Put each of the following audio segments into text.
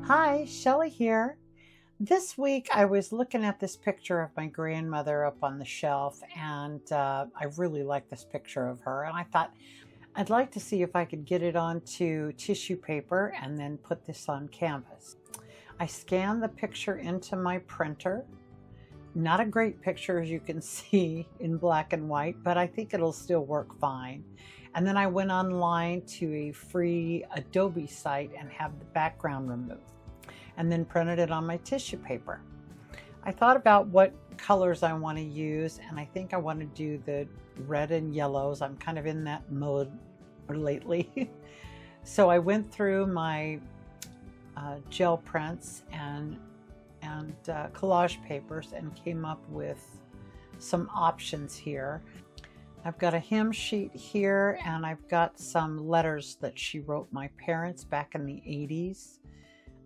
Hi, Shelly here. This week I was looking at this picture of my grandmother up on the shelf, and I really like this picture of her. And I thought I'd like to see if I could get it onto tissue paper and then put this on canvas. I scanned the picture into my printer. Not a great picture, as you can see, in black and white, but I think it'll still work fine. And then I went online to a free Adobe site and have the background removed, and then printed it on my tissue paper. I thought about what colors I want to use, and I think I want to do the red and yellows. I'm kind of in that mode lately. So I went through my gel prints and collage papers and came up with some options here. I've got a hem sheet here, and I've got some letters that she wrote my parents back in the 80s.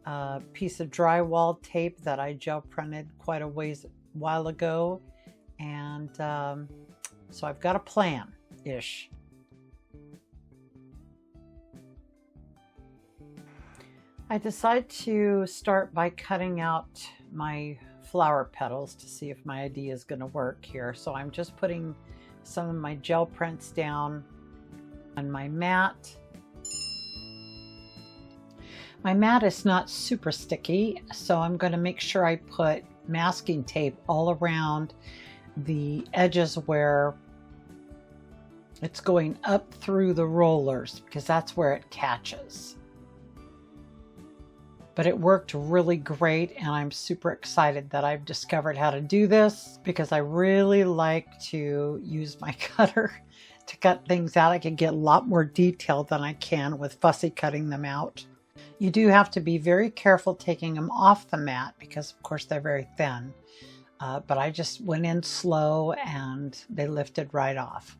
A piece of drywall tape that I gel printed quite a while ago, and so I've got a plan-ish. I decided to start by cutting out my flower petals to see if my idea is going to work here. So I'm just putting some of my gel prints down on my mat. My mat is not super sticky, so I'm going to make sure I put masking tape all around the edges where it's going up through the rollers, because that's where it catches. But it worked really great, and I'm super excited that I've discovered how to do this, because I really like to use my cutter to cut things out. I can get a lot more detail than I can with fussy cutting them out. You do have to be very careful taking them off the mat, because of course they're very thin. But I just went in slow and they lifted right off.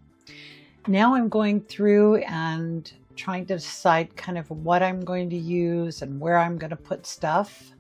Now I'm going through and trying to decide kind of what I'm going to use and where I'm going to put stuff.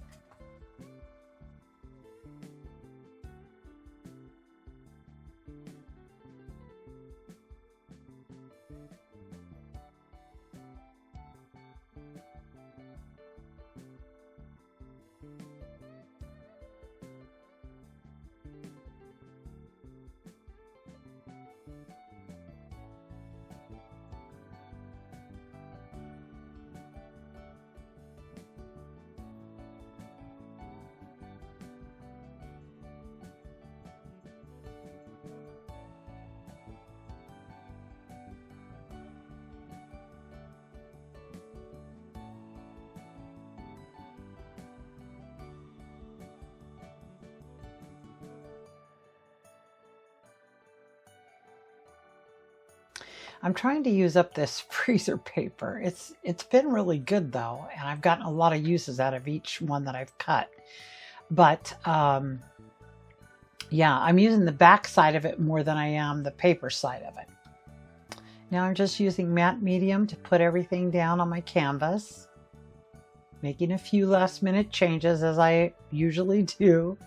I'm trying to use up this freezer paper. It's been really good though, and I've gotten a lot of uses out of each one that I've cut. But yeah, I'm using the back side of it more than I am the paper side of it. Now I'm just using matte medium to put everything down on my canvas, making a few last minute changes as I usually do.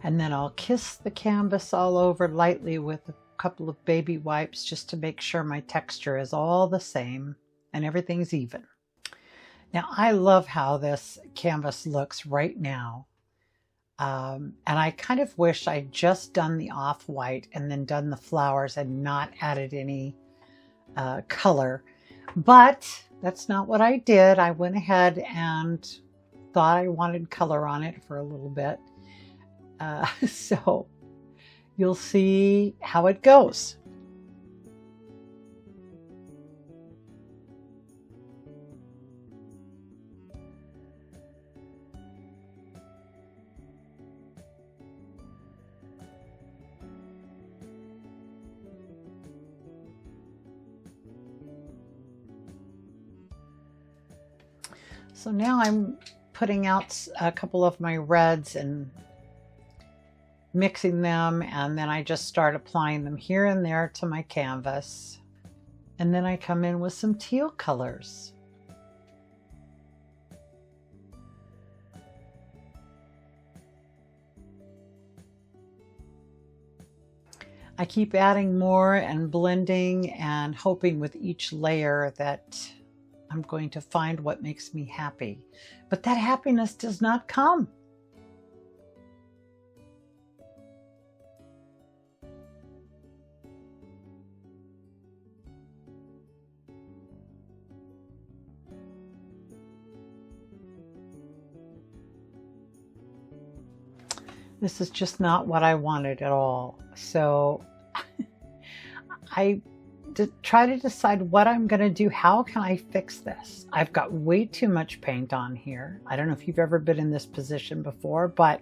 And then I'll kiss the canvas all over lightly with a couple of baby wipes just to make sure my texture is all the same and everything's even. Now I love how this canvas looks right now. And I kind of wish I'd just done the off-white and then done the flowers and not added any color. But that's not what I did. I went ahead and thought I wanted color on it for a little bit. So you'll see how it goes. So now I'm putting out a couple of my reds and mixing them, and then I just start applying them here and there to my canvas. And then I come in with some teal colors. I keep adding more and blending and hoping with each layer that I'm going to find what makes me happy. But that happiness does not come. This is just not what I wanted at all. So I try to decide what I'm going to do. How can I fix this? I've got way too much paint on here. I don't know if you've ever been in this position before, but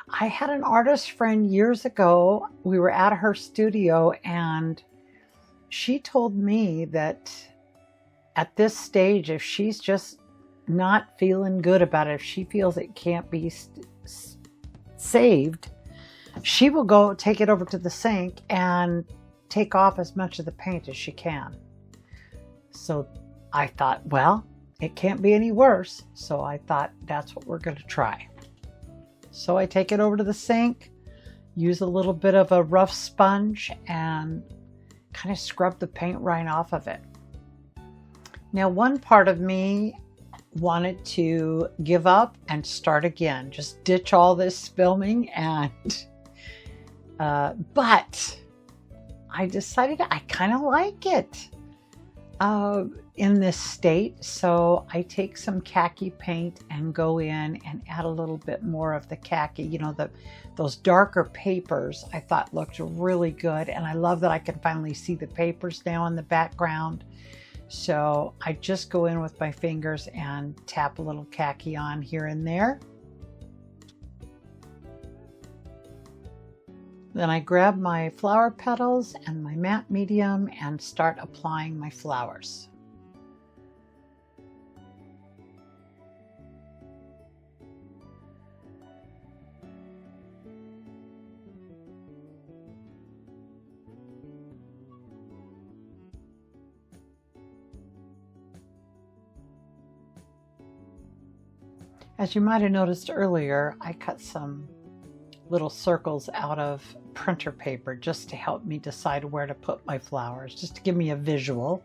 I had an artist friend years ago. We were at her studio and she told me that at this stage, if she's just not feeling good about it, if she feels it can't be saved, she will go take it over to the sink and take off as much of the paint as she can. So I thought, well, it can't be any worse. So I thought that's what we're going to try. So I take it over to the sink, use a little bit of a rough sponge and kind of scrub the paint right off of it. Now, one part of me wanted to give up and start again, just ditch all this filming and but I decided I kind of like it in this state. So I take some khaki paint and go in and add a little bit more of the khaki, you know, those darker papers I thought looked really good. And I love that I can finally see the papers now in the background. So I just go in with my fingers and tap a little khaki on here and there. Then I grab my flower petals and my matte medium and start applying my flowers. As you might have noticed earlier, I cut some little circles out of printer paper just to help me decide where to put my flowers, just to give me a visual.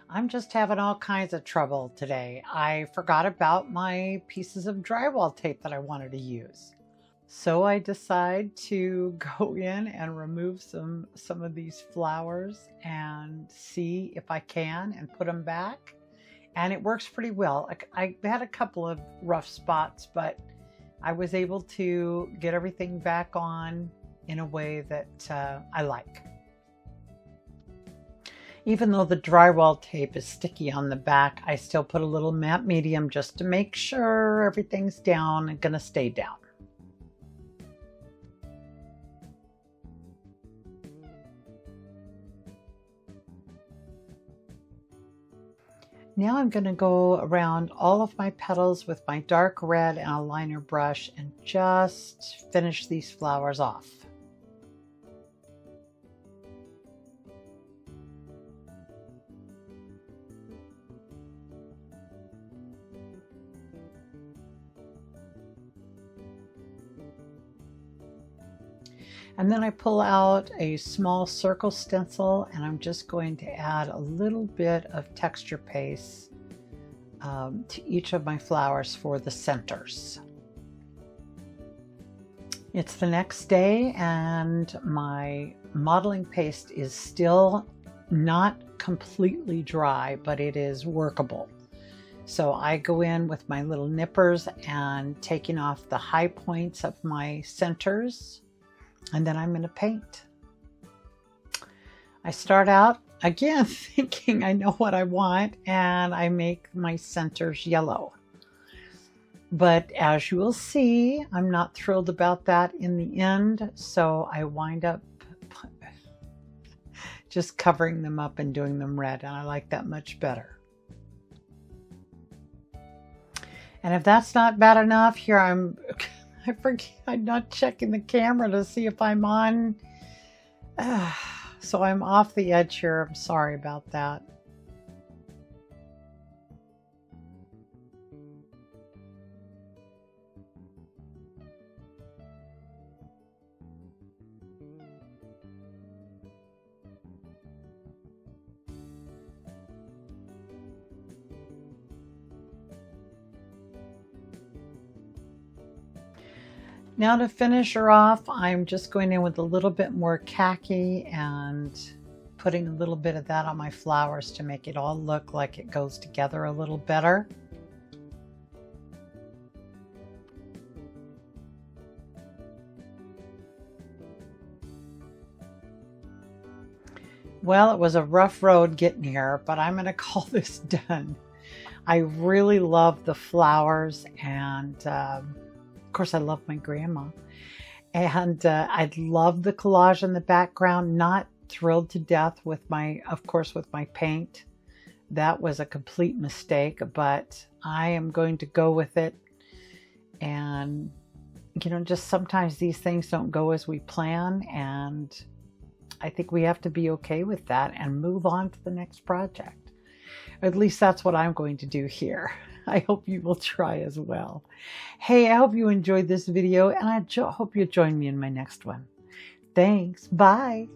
I'm just having all kinds of trouble today. I forgot about my pieces of drywall tape that I wanted to use. So I decide to go in and remove some of these flowers and see if I can and put them back. And it works pretty well. I had a couple of rough spots, but I was able to get everything back on in a way that I like. Even though the drywall tape is sticky on the back, I still put a little matte medium just to make sure everything's down and gonna stay down. Now I'm going to go around all of my petals with my dark red and a liner brush and just finish these flowers off. And then I pull out a small circle stencil and I'm just going to add a little bit of texture paste to each of my flowers for the centers. It's the next day and my modeling paste is still not completely dry, but it is workable. So I go in with my little nippers and taking off the high points of my centers. And then I'm going to paint. I start out again thinking I know what I want and I make my centers yellow. But as you will see, I'm not thrilled about that in the end. So I wind up just covering them up and doing them red, and I like that much better. And if that's not bad enough, here I forget, I'm not checking the camera to see if I'm on. So I'm off the edge here. I'm sorry about that. Now to finish her off, I'm just going in with a little bit more khaki and putting a little bit of that on my flowers to make it all look like it goes together a little better. Well, it was a rough road getting here, but I'm going to call this done. I really love the flowers, and of course I love my grandma, and I love the collage in the background. Not thrilled to death with of course with my paint. That was a complete mistake, but I am going to go with it. And you know, just sometimes these things don't go as we plan, and I think we have to be okay with that and move on to the next project. At least that's what I'm going to do here. I hope you will try as well. Hey, I hope you enjoyed this video, and I hope you'll join me in my next one. Thanks. Bye.